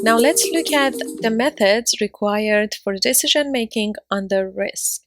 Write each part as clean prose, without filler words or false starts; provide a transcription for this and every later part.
Now let's look at the methods required for decision making under risk.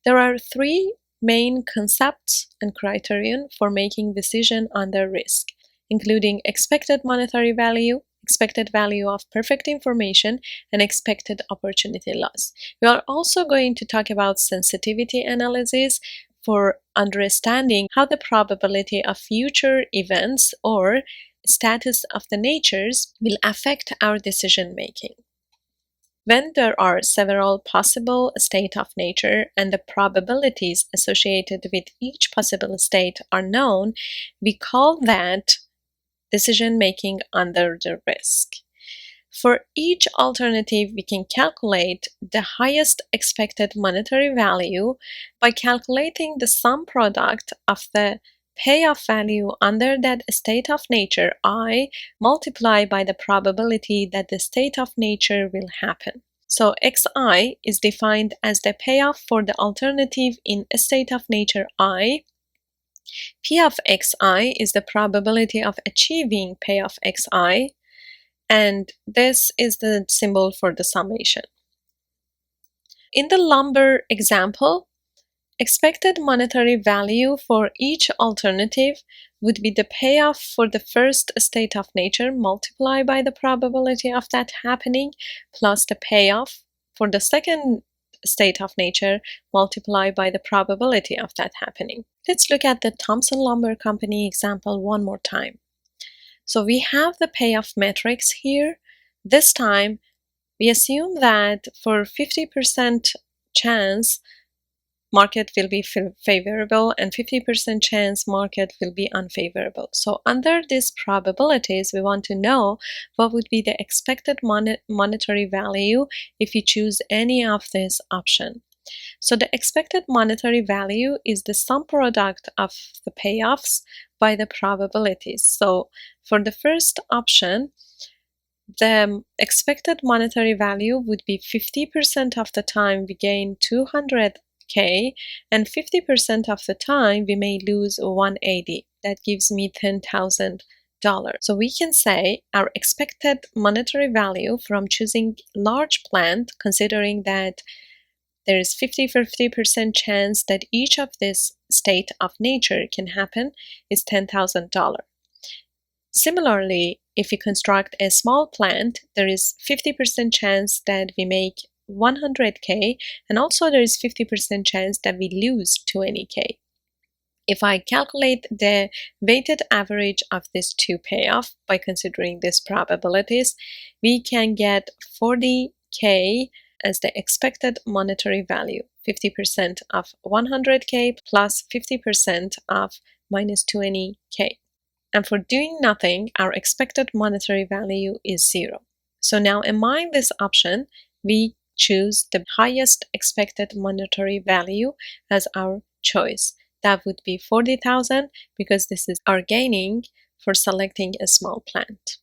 There are three main concepts and criterion for making decision under risk, including expected monetary value, expected value of perfect information, and expected opportunity loss. We are also going to talk about sensitivity analysis for understanding how the probability of future events or status of the natures will affect our decision making. When there are several possible states of nature and the probabilities associated with each possible state are known, we call that decision making under the risk. For each alternative, we can calculate the highest expected monetary value by calculating the sum product of the payoff value under that state of nature I multiplied by the probability that the state of nature will happen. So xi is defined as the payoff for the alternative in a state of nature I. P of xi is the probability of achieving payoff xi, and this is the symbol for the summation. In the lumber example, expected monetary value for each alternative would be the payoff for the first state of nature multiplied by the probability of that happening plus the payoff for the second state of nature multiplied by the probability of that happening. Let's look at the Thompson Lumber Company example one more time. So we have the payoff matrix here. This time we assume that for 50% chance market will be favorable and 50% chance market will be unfavorable. So under these probabilities, we want to know what would be the expected monetary value if you choose any of this option. So the expected monetary value is the sum product of the payoffs by the probabilities. So for the first option, the expected monetary value would be 50% of the time we gain 200K, and 50% of the time we may lose 180. That gives me $10,000. So we can say our expected monetary value from choosing large plant, considering that there is 50% chance that each of this state of nature can happen, is $10,000. Similarly, if we construct a small plant, there is 50% chance that we make 100K, and also there is 50% chance that we lose 20K. If I calculate the weighted average of these two payoff by considering these probabilities, we can get 40K as the expected monetary value, 50% of 100K plus 50% of minus 20K. And for doing nothing, our expected monetary value is 0. So now among this option, we choose the highest expected monetary value as our choice. That would be 40,000 because this is our gaining for selecting a small plant.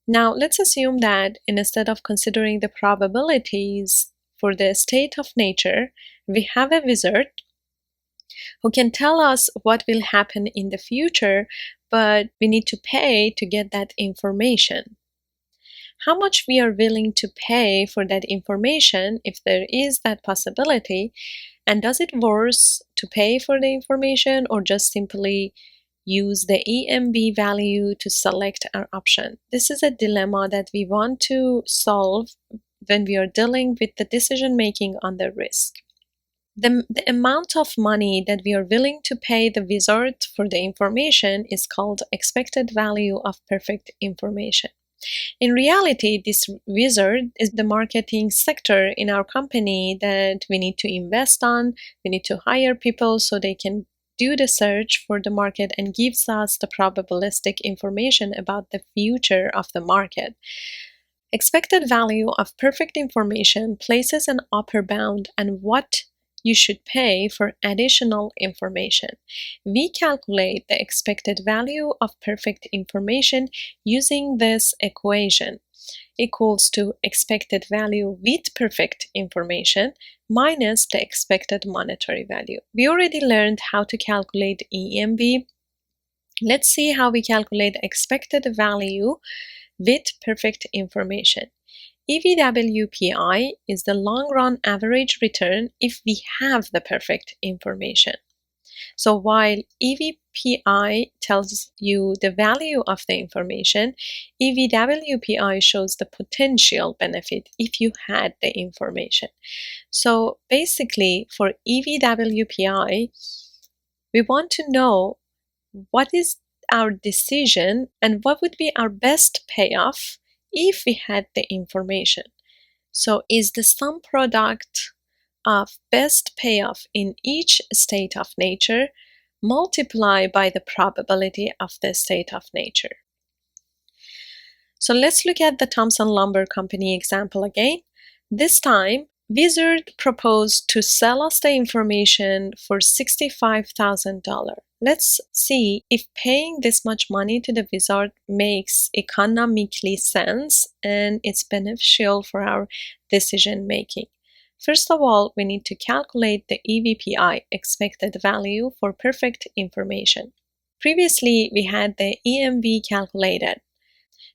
Now let's assume that instead of considering the probabilities for the state of nature, we have a wizard who can tell us what will happen in the future, but we need to pay to get that information. How much we are willing to pay for that information if there is that possibility, and does it worth to pay for the information or just simply use the EMB value to select our option? This is a dilemma that we want to solve when we are dealing with the decision making under risk. The amount of money that we are willing to pay the wizard for the information is called expected value of perfect information. In reality, this wizard is the marketing sector in our company that we need to invest on. We need to hire people so they can do the search for the market and gives us the probabilistic information about the future of the market. Expected value of perfect information places an upper bound on what you should pay for additional information. We calculate the expected value of perfect information using this equation, equals to expected value with perfect information minus the expected monetary value. We already learned how to calculate EMB Let's see how we calculate expected value with perfect information. EVWPI is the long-run average return if we have the perfect information. So while EVPI tells you the value of the information, EVWPI shows the potential benefit if you had the information. So basically, for EVWPI, we want to know what is our decision and what would be our best payoff if we had the information. So is the sum product of best payoff in each state of nature multiplied by the probability of the state of nature. So let's look at the Thomson Lumber Company example again. This time, Wizard proposed to sell us the information for $65,000. Let's see if paying this much money to the Wizard makes economically sense and it's beneficial for our decision making. First of all, we need to calculate the EVPI, expected value, for perfect information. Previously, we had the EMV calculated.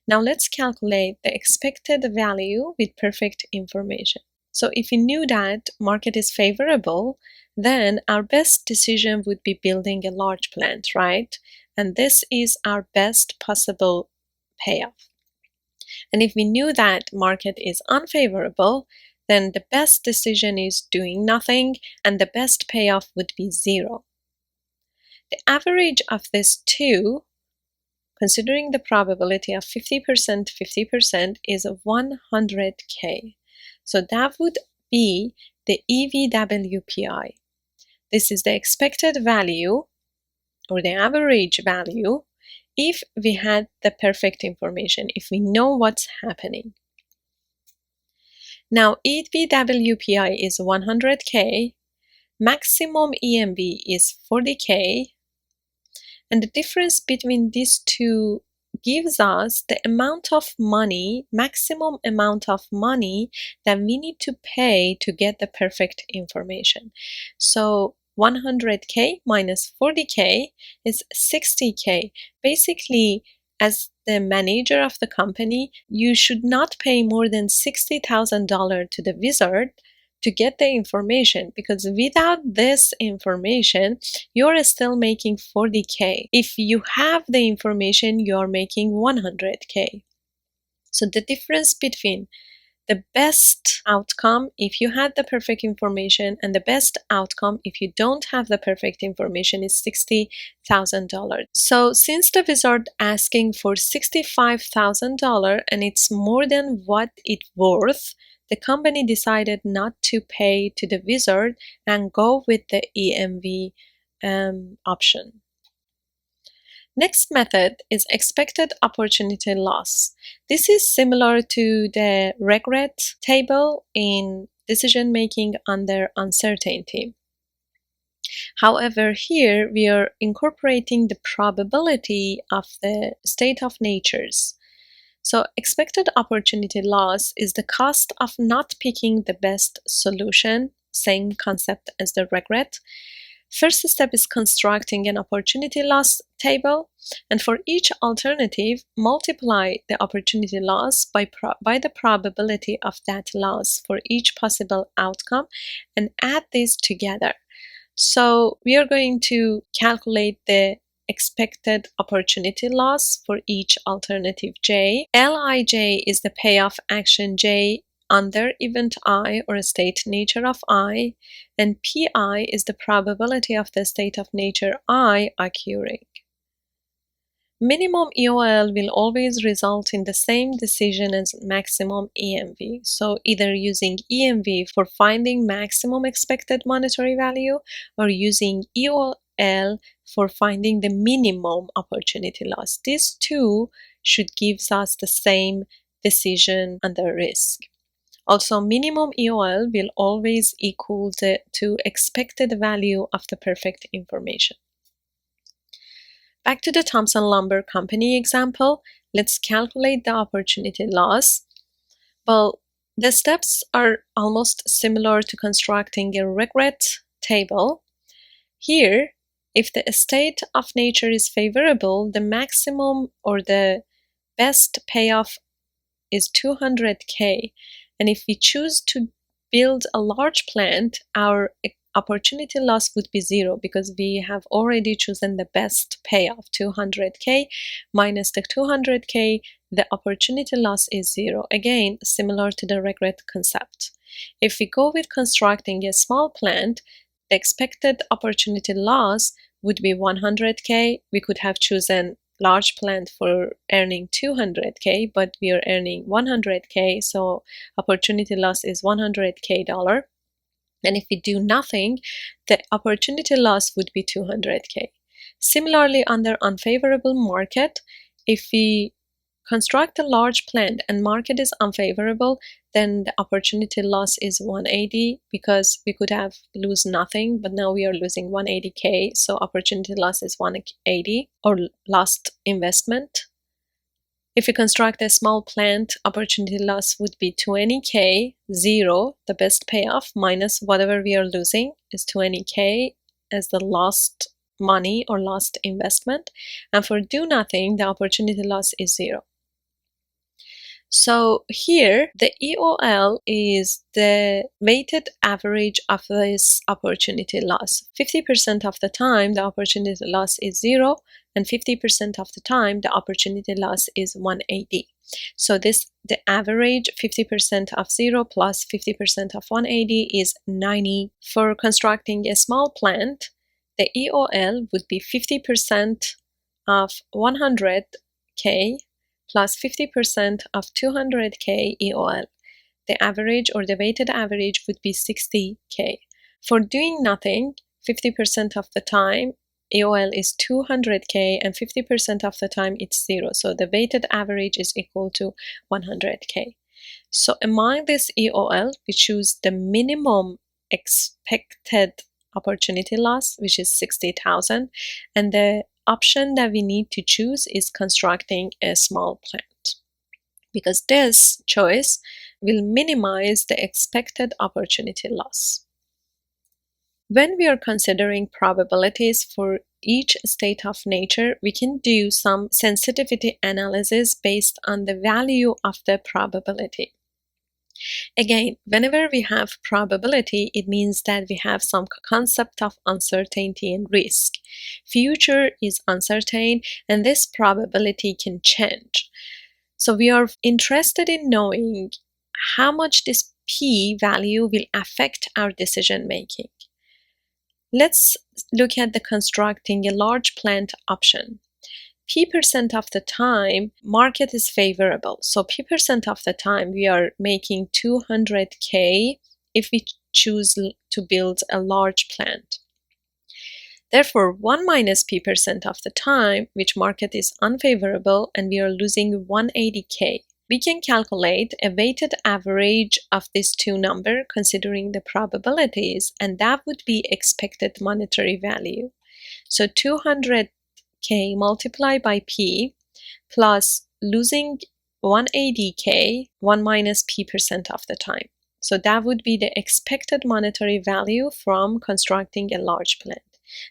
Now let's calculate the expected value with perfect information. So if we knew that market is favorable, then our best decision would be building a large plant, right? And this is our best possible payoff. And if we knew that market is unfavorable, then the best decision is doing nothing and the best payoff would be zero. The average of these two, considering the probability of 50%, is 100K. So that would be the EVWPI. This is the expected value or the average value if we had the perfect information, if we know what's happening. Now EVWPI is 100K, maximum EMV is 40K, and the difference between these two gives us the amount of money, maximum amount of money that we need to pay to get the perfect information. So 100K minus 40K is 60K. Basically, as the manager of the company, you should not pay more than $60,000 to the Wizard to get the information, because without this information, you're still making 40K. If you have the information, you're making 100K. So the difference between the best outcome if you had the perfect information and the best outcome if you don't have the perfect information is $60,000. So since the Wizard asking for $65,000 and it's more than what it's worth, the company decided not to pay to the Wizard and go with the EMV option. Next method is expected opportunity loss. This is similar to the regret table in decision making under uncertainty. However, here we are incorporating the probability of the state of natures. So expected opportunity loss is the cost of not picking the best solution, same concept as the regret. First step is constructing an opportunity loss table, and for each alternative, multiply the opportunity loss by the probability of that loss for each possible outcome and add these together. So we are going to calculate the expected opportunity loss for each alternative J. Lij is the payoff action J under event I or state nature of I, and Pi is the probability of the state of nature I occurring. Minimum EOL will always result in the same decision as maximum EMV. So either using EMV for finding maximum expected monetary value or using EOL for finding the minimum opportunity loss. These two should give us the same decision under risk. Also, minimum EOL will always equal to expected value of the perfect information. Back to the Thomson Lumber Company example, let's calculate the opportunity loss. Well, the steps are almost similar to constructing a regret table. Here, If the state of nature is favorable, the maximum or the best payoff is 200K. And if we choose to build a large plant, our opportunity loss would be zero because we have already chosen the best payoff, 200K minus the 200K, the opportunity loss is zero. Again, similar to the regret concept. If we go with constructing a small plant, the expected opportunity loss would be 100K. We could have chosen large plant for earning 200K, but we are earning 100K, so opportunity loss is $100K. And if we do nothing, the opportunity loss would be 200K. Similarly, under unfavorable market, if we construct a large plant and market is unfavorable, then the opportunity loss is 180 because we could have lose nothing, but now we are losing 180K, so opportunity loss is 180 or lost investment. If we construct a small plant, opportunity loss would be 20K, zero, the best payoff, minus whatever we are losing is 20K as the lost money or lost investment. And for do nothing, the opportunity loss is zero. So here, the EOL is the weighted average of this opportunity loss. 50% of the time, the opportunity loss is zero, and 50% of the time, the opportunity loss is 180. So the average 50% of zero plus 50% of 180 is 90. For constructing a small plant, the EOL would be 50% of 100K plus 50% of 200K EOL. The average or the weighted average would be 60K. For doing nothing, 50% of the time, EOL is 200K and 50% of the time it's zero. So the weighted average is equal to 100K. So among this EOL, we choose the minimum expected opportunity loss, which is 60,000, and the option that we need to choose is constructing a small plant, because this choice will minimize the expected opportunity loss. When we are considering probabilities for each state of nature, we can do some sensitivity analysis based on the value of the probability. Again, whenever we have probability, it means that we have some concept of uncertainty and risk. Future is uncertain, and this probability can change. So we are interested in knowing how much this P value will affect our decision making. Let's look at the constructing a large plant option. P% of the time, market is favorable. So P% of the time, we are making 200K if we choose to build a large plant. Therefore, 1 minus P% of the time, which market is unfavorable, and we are losing 180K. We can calculate a weighted average of these two numbers considering the probabilities, and that would be expected monetary value. So 200K multiplied by P plus losing 180K, 1 minus P% of the time. So that would be the expected monetary value from constructing a large plant.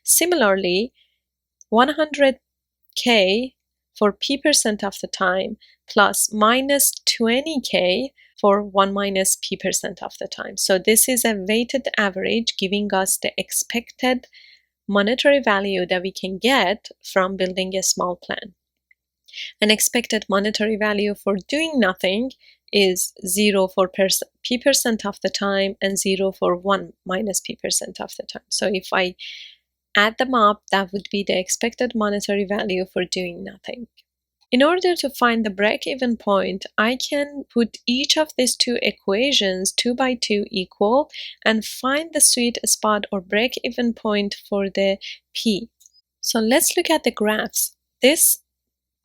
Similarly, 100K for P% of the time plus minus 20K for 1 minus P% of the time. So this is a weighted average giving us the expected monetary value that we can get from building a small plant. An expected monetary value for doing nothing is 0 for P% of the time and 0 for 1 minus P% of the time. So if I add them up, that would be the expected monetary value for doing nothing. In order to find the break-even point, I can put each of these two equations 2 by 2 equal and find the sweet spot or break-even point for the P. So let's look at the graphs. This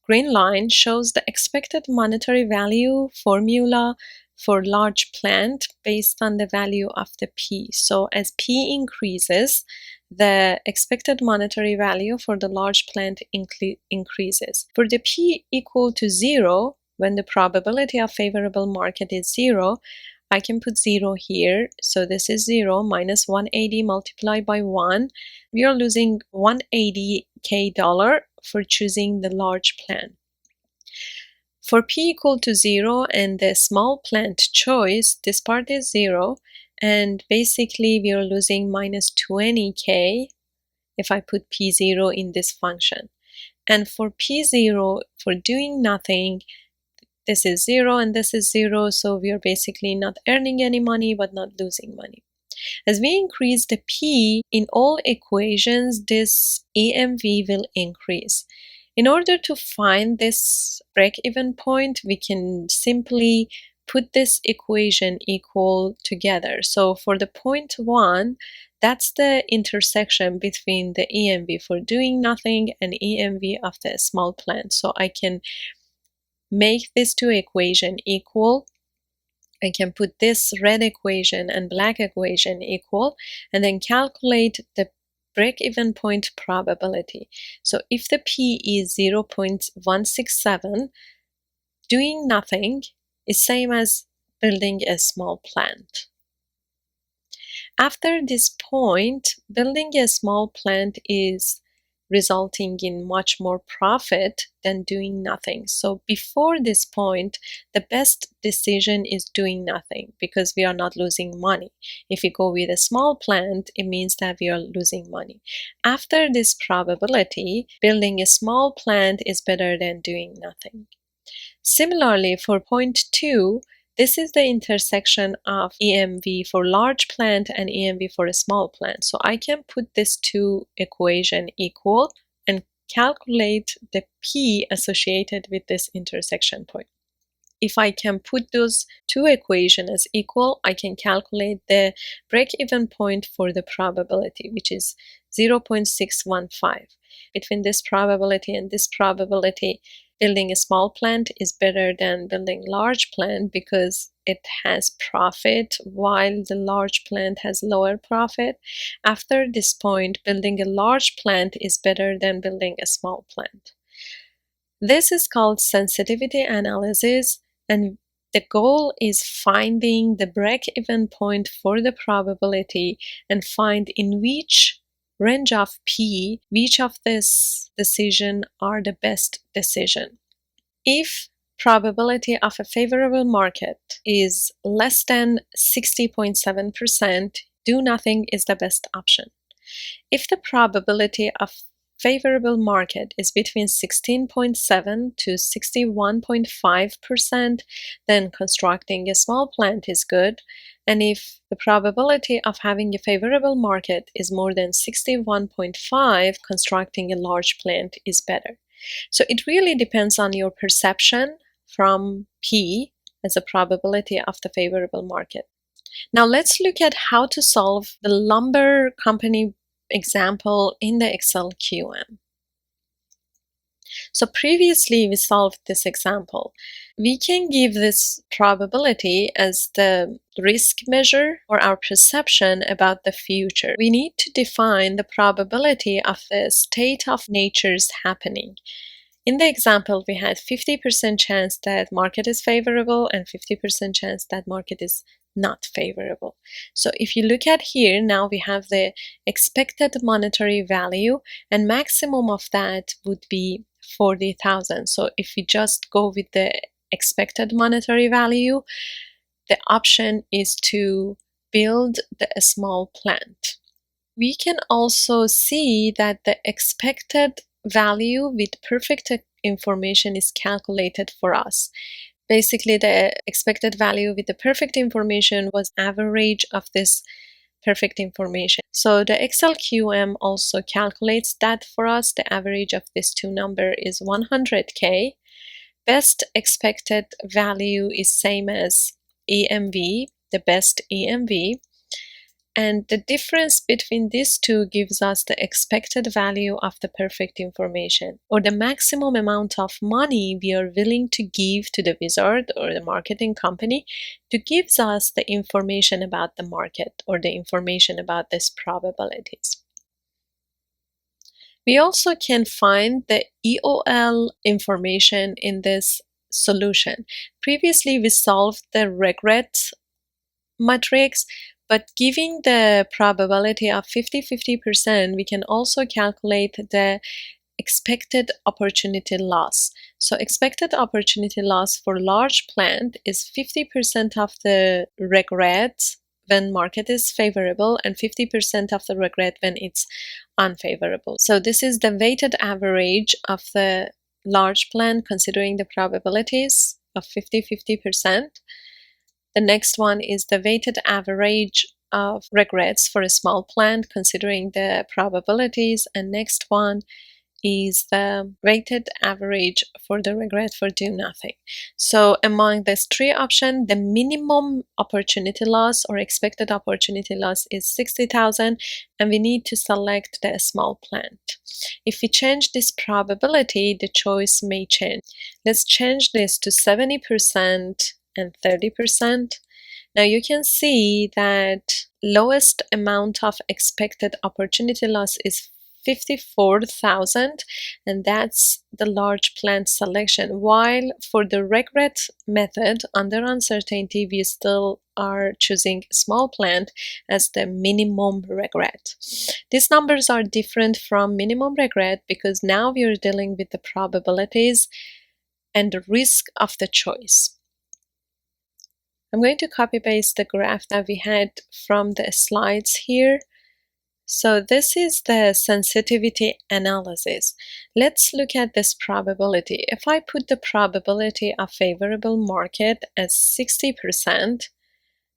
green line shows the expected monetary value formula for large plant based on the value of the P. So as P increases, the expected monetary value for the large plant increases. For the P equal to 0, when the probability of favorable market is 0, I can put 0 here. So this is 0 minus 180 multiplied by 1. We are losing $180K for choosing the large plan. For p equal to 0 and the small plant choice, this part is 0, and basically we are losing minus 20K if I put p0 in this function. And for p0, for doing nothing, this is 0 and this is 0, so we are basically not earning any money but not losing money. As we increase the p in all equations, this EMV will increase. In order to find this break-even point, we can simply put this equation equal together. So for the point 1, that's the intersection between the EMV for doing nothing and EMV of the small plant. So I can make these two equations equal. I can put this red equation and black equation equal, and then calculate the break-even point probability. So if the p is 0.167, doing nothing is same as building a small plant. After this point, building a small plant is resulting in much more profit than doing nothing. So before this point, the best decision is doing nothing because we are not losing money. If we go with a small plant, it means that we are losing money. After this probability, building a small plant is better than doing nothing. Similarly, for point 2, this is the intersection of EMV for large plant and EMV for a small plant. So I can put these two equations equal and calculate the P associated with this intersection point. If I can put those two equations as equal, I can calculate the break-even point for the probability, which is 0.615. Between this probability and this probability, building a small plant is better than building large plant because it has profit while the large plant has lower profit. After this point, building a large plant is better than building a small plant. This is called sensitivity analysis, and the goal is finding the break-even point for the probability and find in which range of P, which of this decision are the best decision. If probability of a favorable market is less than 60.7%, do nothing is the best option. If the probability of favorable market is between 16.7 to 61.5%, then constructing a small plant is good. And if the probability of having a favorable market is more than 61.5, constructing a large plant is better. So it really depends on your perception from P as a probability of the favorable market. Now let's look at how to solve the lumber company example in the Excel QM. So previously we solved this example. We can give this probability as the risk measure or our perception about the future. We need to define the probability of the state of nature's happening. In the example, we had 50% chance that market is favorable and 50% chance that market is not favorable. So if you look at here, now we have the expected monetary value, and maximum of that would be 40,000. So if we just go with the expected monetary value, the option is to build a small plant. We can also see that the expected value with perfect information is calculated for us. Basically, the expected value with the perfect information was average of this perfect information. So the Excel QM also calculates that for us. The average of these two numbers is 100K. Best expected value is same as EMV, the best EMV. And the difference between these two gives us the expected value of the perfect information, or the maximum amount of money we are willing to give to the wizard or the marketing company to give us the information about the market or the information about these probabilities. We also can find the EOL information in this solution. Previously, we solved the regret matrix, but giving the probability of 50-50%, we can also calculate the expected opportunity loss. So expected opportunity loss for large plant is 50% of the regret when market is favorable and 50% of the regret when it's unfavorable. So this is the weighted average of the large plant considering the probabilities of 50-50%. The next one is the weighted average of regrets for a small plant considering the probabilities, and next one is the weighted average for the regret for do nothing. So among these three options, the minimum opportunity loss or expected opportunity loss is 60,000, and we need to select the small plant. If we change this probability, the choice may change. Let's change this to 70% and 30%. Now you can see that lowest amount of expected opportunity loss is 54,000, and that's the large plant selection, while for the regret method under uncertainty we still are choosing small plant as the minimum regret. These numbers are different from minimum regret because now we are dealing with the probabilities and the risk of the choice. I'm going to copy paste the graph that we had from the slides here. So this is the sensitivity analysis. Let's look at this probability. If I put the probability of favorable market as 60%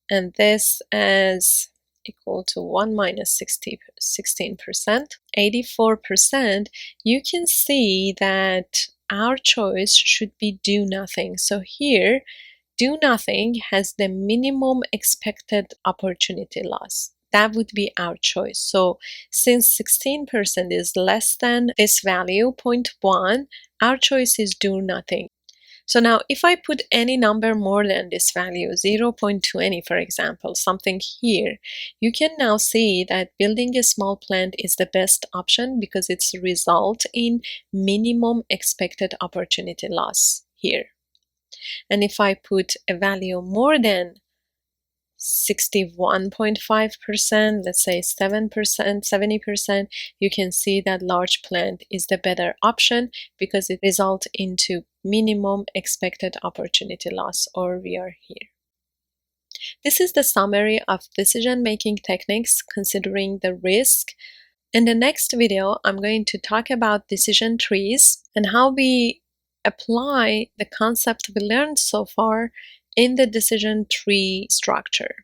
and this as equal to 1 minus 16%, 84%, you can see that our choice should be do nothing. So here, do nothing has the minimum expected opportunity loss. That would be our choice. So since 16% is less than this value, 0.1, our choice is do nothing. So now if I put any number more than this value, 0.20 for example, something here, you can now see that building a small plant is the best option because it's result in minimum expected opportunity loss here. And if I put a value more than 61.5%, let's say 7%, 70%, you can see that large plant is the better option because it results into minimum expected opportunity loss, or we are here. This is the summary of decision-making techniques considering the risk. In the next video, I'm going to talk about decision trees and how we apply the concept we learned so far in the decision tree structure.